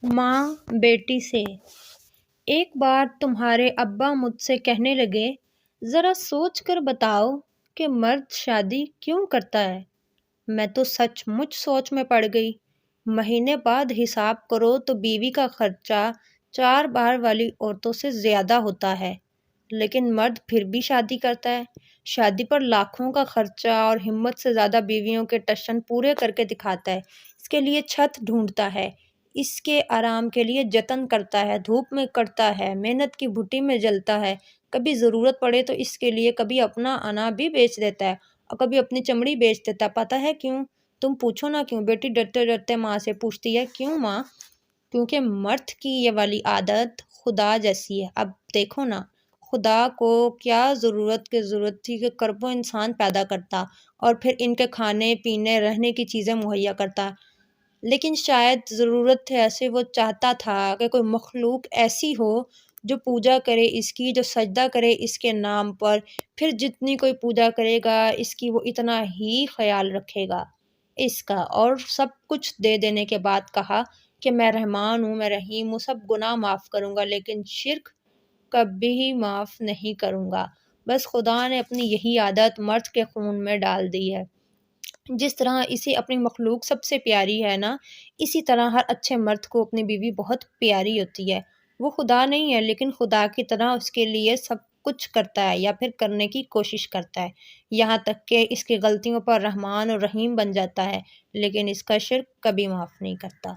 ماں بیٹی سے۔ ایک بار تمہارے ابا مجھ سے کہنے لگے، ذرا سوچ کر بتاؤ کہ مرد شادی کیوں کرتا ہے؟ میں تو سچ مچ سوچ میں پڑ گئی۔ مہینے بعد حساب کرو تو بیوی کا خرچہ 4 بار والی عورتوں سے زیادہ ہوتا ہے، لیکن مرد پھر بھی شادی کرتا ہے۔ شادی پر لاکھوں کا خرچہ اور ہمت سے زیادہ بیویوں کے ٹشن پورے کر کے دکھاتا ہے۔ اس کے لیے چھت ڈھونڈتا ہے، اس کے آرام کے لیے جتن کرتا ہے، دھوپ میں کٹتا ہے، محنت کی بھٹی میں جلتا ہے، کبھی ضرورت پڑے تو اس کے لیے کبھی اپنا انا بھی بیچ دیتا ہے اور کبھی اپنی چمڑی بیچ دیتا ہے۔ پتہ ہے کیوں؟ تم پوچھو نا کیوں؟ بیٹی ڈرتے ڈرتے ماں سے پوچھتی ہے، کیوں ماں؟ کیونکہ مرد کی یہ والی عادت خدا جیسی ہے۔ اب دیکھو نا، خدا کو کیا ضرورت تھی کہ کربوں انسان پیدا کرتا اور پھر ان کے کھانے پینے رہنے کی چیزیں مہیا کرتا، لیکن شاید ضرورت تھے ایسے وہ چاہتا تھا کہ کوئی مخلوق ایسی ہو جو پوجا کرے اس کی، جو سجدہ کرے اس کے نام پر، پھر جتنی کوئی پوجا کرے گا اس کی وہ اتنا ہی خیال رکھے گا اس کا، اور سب کچھ دے دینے کے بعد کہا کہ میں رحمان ہوں، میں رحیم ہوں، سب گناہ معاف کروں گا لیکن شرک کبھی معاف نہیں کروں گا۔ بس خدا نے اپنی یہی عادت مرد کے خون میں ڈال دی ہے۔ جس طرح اسے اپنی مخلوق سب سے پیاری ہے نا، اسی طرح ہر اچھے مرد کو اپنی بیوی بہت پیاری ہوتی ہے۔ وہ خدا نہیں ہے لیکن خدا کی طرح اس کے لیے سب کچھ کرتا ہے یا پھر کرنے کی کوشش کرتا ہے، یہاں تک کہ اس کی غلطیوں پر رحمان اور رحیم بن جاتا ہے، لیکن اس کا شرک کبھی معاف نہیں کرتا۔